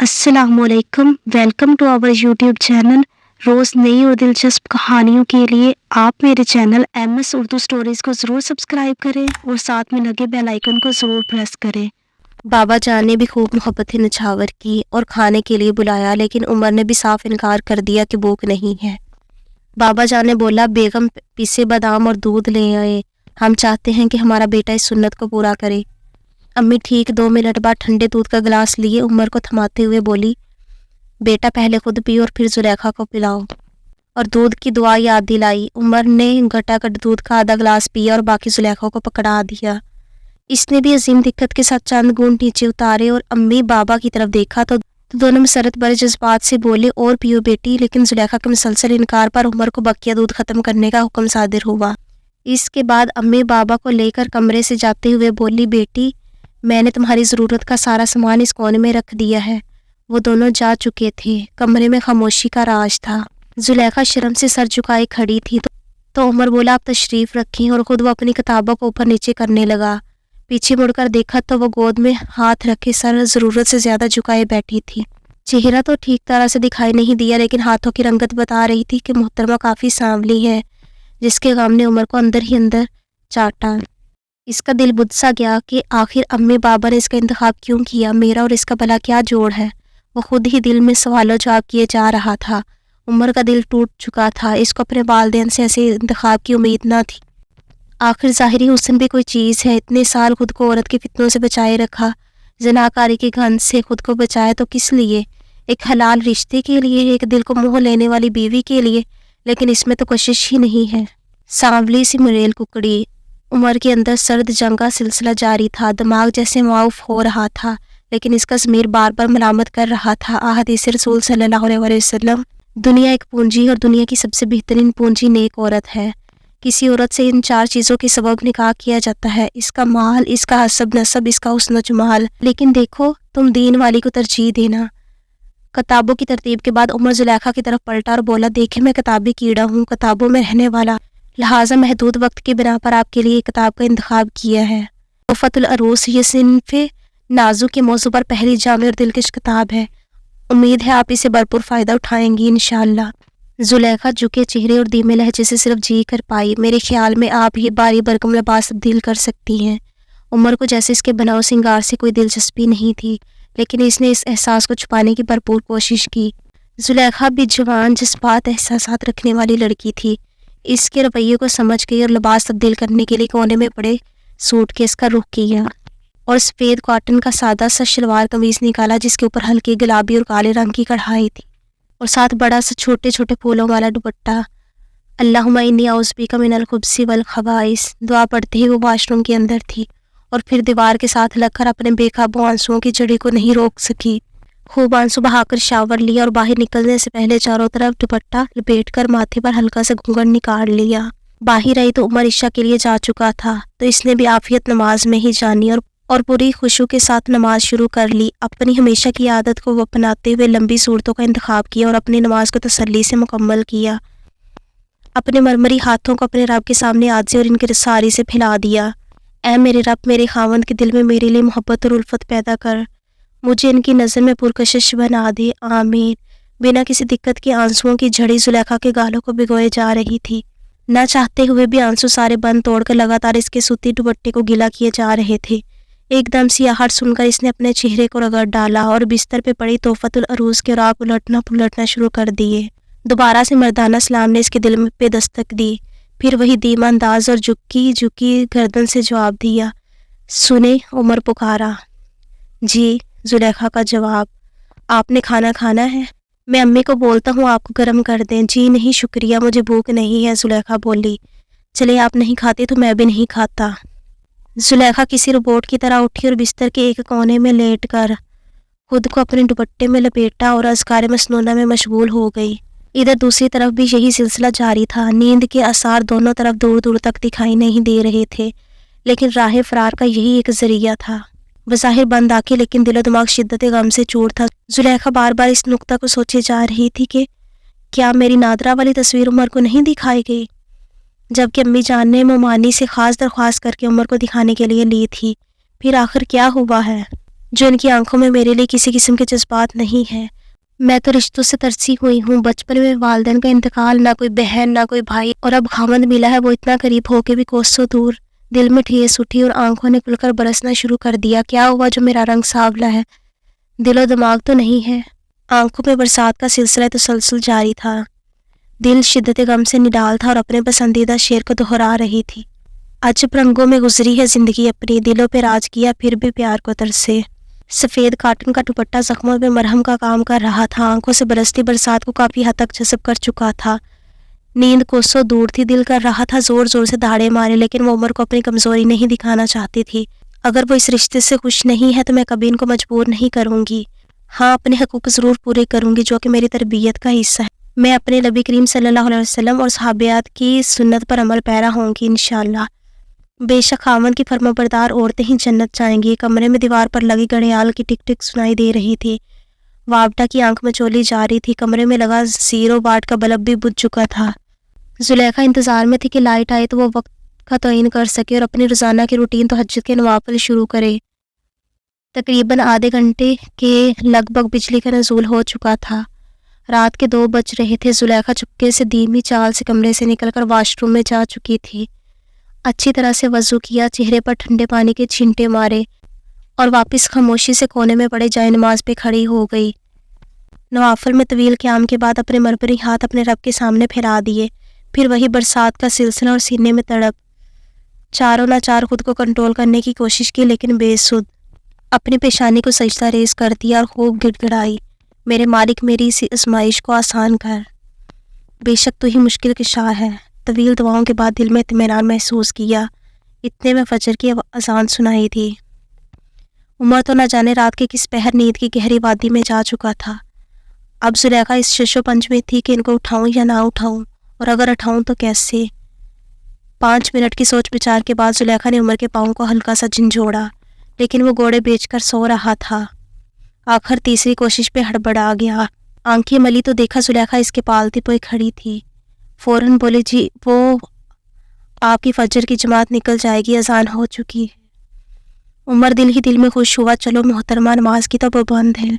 अस्सलाम वालेकुम, welcome to our YouTube channel. रोज़ नई और दिलचस्प कहानियों के लिए आप मेरे चैनल MS उर्दू स्टोरीज़ को ज़रूर सब्सक्राइब करें और साथ में लगे बेल आइकन को ज़रूर प्रेस करें। बाबा जान ने भी खूब मोहब्बतें नछावर की और खाने के लिए बुलाया, लेकिन उमर ने भी साफ इनकार कर दिया कि भूख नहीं है। बाबा जान ने बोला, बेगम पिसे बादाम और दूध ले आए, हम चाहते हैं कि हमारा बेटा इस सुन्नत को पूरा करे। अम्मी ठीक 2 मिनट बाद ठंडे दूध का गिलास लिए उमर को थमाते हुए बोली, बेटा पहले खुद पियो और फिर जुलेखा को पिलाओ। और दूध की दुआ याद दिलाई। उमर ने घटाघट दूध का आधा गिलास पिया और बाकी जुलेखा को पकड़ा दिया। इसने भी अजीम दिक्कत के साथ चंद घूंट नीचे उतारे और अम्मी बाबा की तरफ देखा तो दोनों मसरत भरे जज्बात से बोले, और पियो बेटी। लेकिन जुलेखा के मुसलसल इनकार पर उमर को बकिया दूध खत्म करने का हुक्म सादिर हुआ। इसके बाद अम्मी बाबा को लेकर कमरे से जाते हुए बोली, बेटी मैंने तुम्हारी ज़रूरत का सारा सामान इस कोने में रख दिया है। वो दोनों जा चुके थे। कमरे में खामोशी का राज था। जुलेखा शर्म से सर झुकाए खड़ी थी तो उमर बोला, आप तशरीफ़ रखें, और ख़ुद वो अपनी किताबों को ऊपर नीचे करने लगा। पीछे मुड़कर देखा तो वो गोद में हाथ रखे सर ज़रूरत से ज़्यादा झुकाए बैठी थी। चेहरा तो ठीक तरह से दिखाई नहीं दिया, लेकिन हाथों की रंगत बता रही थी कि मोहतरमा काफ़ी सांवली है, जिसके गम ने उमर को अंदर ही अंदर चाटा। इसका दिल बुझ सा गया कि आखिर अम्मी बाबा ने इसका इंतखाब क्यों किया। मेरा और इसका भला क्या जोड़ है। वो खुद ही दिल में सवालों जवाब किए जा रहा था। उमर का दिल टूट चुका था। इसको अपने वालिदैन से ऐसे इंतखाब की उम्मीद न थी। आखिर ज़ाहिरी हुस्न भी कोई चीज़ है। इतने साल खुद को औरत के फितनों से बचाए रखा, जनाकारी की गंध से खुद को बचाया तो किस लिए? एक हलाल रिश्ते के लिए, एक दिल को मोह लेने वाली बीवी के लिए। लेकिन इसमें तो कोशिश ही नहीं है। सांवली सी मुरेल कुकड़ी। उमर के अंदर सर्द जंग का सिलसिला जारी था। दिमाग जैसे माऊफ हो रहा था, लेकिन इसका ज़मीर बार बार मलामत कर रहा था। हदीस रसूल सल्लल्लाहु अलैहि वसल्लम, दुनिया एक पूंजी और दुनिया की सबसे बेहतरीन पूंजी नेक औरत है। किसी औरत से इन 4 चीज़ों के सबब निकाह किया जाता है, इसका माल, इसका हसब नसब, इसका हुस्न जमाल। लेकिन देखो, तुम दीन वाली को तरजीह देना। किताबों की तरतीब के बाद उमर जुलेखा की तरफ पलटा और बोला, देखे मैं किताबी कीड़ा हूँ, किताबों में रहने वाला, लिहाजा महदूद वक्त की बिना पर आपके लिए किताब का इंतखाब किया है। तोहफ़तुल अरूस ये सिन्फ़े नाज़ुक के मौजू पर पहली जामे और दिलकश किताब है। उम्मीद है आप इसे भरपूर फ़ायदा उठाएंगी इंशाअल्लाह। जुलेखा झुके चेहरे और धीमे लहजे से सिर्फ जी कर पाई, मेरे ख्याल में आप ये बारी बरकम लिबास तब्दील कर सकती हैं। उमर को जैसे इसके बनाव सिंगार से कोई दिलचस्पी नहीं थी, लेकिन इसने इस एहसास को छुपाने की भरपूर कोशिश की। जुलेखा भी जवान जज्बात एहसासात रखने वाली लड़की थी। इसके रवैये को समझ गई और लिबास तब्दील करने के लिए कोने में पड़े सूटकेस का रुख किया और सफ़ेद कॉटन का सादा सा शलवार कमीज़ निकाला, जिसके ऊपर हल्की गुलाबी और काले रंग की कढ़ाई थी और साथ बड़ा सा छोटे छोटे फूलों वाला दुपट्टा। अल्लाहुम्मा इन्नी औज़ु बिका मिनल खुब्सी वल खबाइस दुआ पढ़ते ही वो वॉशरूम के अंदर थी और फिर दीवार के साथ लगकर अपने बेकाबू आंसुओं की जड़ी को नहीं रोक सकी। खूब आंसू बहाकर शावर लिया और बाहर निकलने से पहले चारों तरफ दुपट्टा लपेटकर माथे पर हल्का सा घूंघट निकाल लिया। बाहर आई तो उमर इशा के लिए जा चुका था, तो इसने भी आफियत नमाज में ही जानी और पूरी खुशू के साथ नमाज शुरू कर ली। अपनी हमेशा की आदत को अपनाते हुए लंबी सूरतों का इंतखाब किया और अपनी नमाज को तसल्ली से मुकम्मल किया। अपने मरमरी हाथों को अपने रब के सामने आजिज़ी और इनकी रसारी से फैला दिया। ऐ मेरे रब, मेरे खावंद के दिल में मेरे लिए मोहब्बत और उल्फत पैदा कर, मुझे इनकी नज़र में पुरकशिश बना दे, आमीन। बिना किसी दिक्कत के आंसुओं की झड़ी जुलेखा के गालों को भिगोए जा रही थी। न चाहते हुए भी आंसू सारे बंद तोड़कर लगातार इसके सूती दुपट्टे को गीला किए जा रहे थे। एकदम सियाहट सुनकर इसने अपने चेहरे को रगड़ डाला और बिस्तर पे पड़ी तोहफ़तुल अरूस के राग उलटना पुलटना शुरू कर दिए। दोबारा से मर्दाना सलाम ने इसके दिल पे दस्तक दी। फिर वही धीमा अंदाज और झुकी झुकी गर्दन से जवाब दिया। सुने, उमर पुकारा। जी, जुलेखा का जवाब। आपने खाना खाना है? मैं अम्मी को बोलता हूँ आपको गर्म कर दें। जी नहीं शुक्रिया, मुझे भूख नहीं है, जुलेखा बोली। चले आप नहीं खाते तो मैं भी नहीं खाता। जुलेखा किसी रोबोट की तरह उठी और बिस्तर के एक कोने में लेट कर खुद को अपने दुपट्टे में लपेटा और अज़कार मसनूना में मशगूल हो गई। इधर दूसरी तरफ भी यही सिलसिला जारी था। नींद के आसार दोनों तरफ दूर दूर तक दिखाई नहीं दे रहे थे, लेकिन राह फरार का यही एक जरिया था। बज़ाहिर बंद आंखें, लेकिन दिलो दिमाग शिद्दत गम से चूर था। जुलेखा बार बार इस नुक्ता को सोचे जा रही थी कि क्या मेरी नादरा वाली तस्वीर उमर को नहीं दिखाई गई, जबकि अम्मी जान ने मोमानी से ख़ास दरख्वास्त करके उमर को दिखाने के लिए ली थी। फिर आखिर क्या हुआ है? جو ان کی آنکھوں میں میرے لیے کسی قسم کے جذبات نہیں ہیں۔ میں تو رشتوں سے ترسی ہوئی ہوں۔ بچپن میں والدین کا انتقال، نہ کوئی بہن نہ کوئی بھائی، اور اب خاوند ملا ہے وہ اتنا قریب ہو کے بھی کوسوں دور۔ دل میں ٹھیس اٹھی اور آنکھوں نے کھل کر برسنا شروع کر دیا۔ کیا ہوا جو میرا رنگ سانولا ہے؟ دل و دماغ تو نہیں ہے؟ آنکھوں میں برسات کا سلسلہ تسلسل جاری تھا۔ دل شدت غم سے نڈال تھا اور اپنے پسندیدہ شعر کو دہرا رہی تھی۔ عجب رنگوں میں گزری ہے زندگی اپنی، دلوں پہ راج کیا پھر بھی پیار کو ترسے۔ سفید کاٹن کا دوپٹہ زخموں میں مرہم کا کام کر رہا تھا، آنکھوں سے برستی برسات کو کافی حد تک جذب کر چکا تھا۔ نیند کوسوں دور تھی، دل کر رہا تھا زور زور سے دھاڑے مارے، لیکن وہ عمر کو اپنی کمزوری نہیں دکھانا چاہتی تھی۔ اگر وہ اس رشتے سے خوش نہیں ہے تو میں کبھی ان کو مجبور نہیں کروں گی۔ ہاں، اپنے حقوق ضرور پورے کروں گی جو کہ میری تربیت کا حصہ ہے۔ میں اپنے نبی کریم صلی اللہ علیہ وسلم اور صحابیات کی سنت پر عمل پیرا ہوں گی انشاءاللہ۔ بے شک خاوند کی فرمانبردار عورتیں ہی جنت جائیں گی۔ کمرے میں دیوار پر لگی گھڑیال کی ٹک ٹک سنائی دے رہی تھی۔ وابڈا کی آنکھ میں چولی جا رہی تھی۔ کمرے میں لگا 0 واٹ کا بلب بھی بجھ چکا تھا۔ زلیخا انتظار میں تھی کہ لائٹ آئے تو وہ وقت کا تعین کر سکے اور اپنی روزانہ کی روٹین تہجد کے نوافل شروع کرے۔ تقریباً آدھے گھنٹے کے لگ بھگ بجلی کا نزول ہو چکا تھا۔ رات کے 2 بج رہے تھے۔ زلیخا چپکے سے دھیمی چال سے کمرے سے نکل کر واش روم میں جا چکی تھی۔ اچھی طرح سے وضو کیا، چہرے پر ٹھنڈے پانی کے چھینٹے مارے اور واپس خاموشی سے کونے میں پڑے جائے نماز پہ کھڑی ہو گئی۔ نوافل میں طویل قیام کے بعد اپنے مرمری ہاتھ اپنے رب کے سامنے پھیلا دیے، پھر وہی برسات کا سلسلہ اور سینے میں تڑپ۔ چاروں ناچار خود کو کنٹرول کرنے کی کوشش کی لیکن بے سود۔ اپنی پیشانی کو سجدہ ریز کر دیا اور خوب گڑ گڑائی، میرے مالک میری اسی آزمائش کو آسان کر، بے شک تو ہی مشکل کشا ہے۔ طویل دعاؤں کے بعد دل میں اطمینان محسوس کیا۔ اتنے میں فجر کی اذان سنائی دی۔ عمر تو نہ جانے رات کے کس پہر نیند کی گہری وادی میں جا چکا تھا۔ اب زلیخا اس شش و پنج میں تھی کہ ان کو اٹھاؤں یا نہ اٹھاؤں، اور اگر اٹھاؤں تو کیسے۔ 5 منٹ کی سوچ بچار کے بعد زلیخا نے عمر کے پاؤں کو ہلکا سا جھنجھوڑا، لیکن وہ گوڑے بیچ کر سو رہا تھا۔ آخر تیسری کوشش پہ ہڑبڑا گیا۔ آنکھیں ملی تو دیکھا زلیخا اس کے پالتی پوئی کھڑی تھی۔ فوراً بولی، جی وہ آپ کی فجر کی جماعت نکل جائے گی، اذان ہو چکی ہے۔ عمر دل ہی دل میں خوش ہوا، چلو محترمہ نماز کی تو پابند ہے۔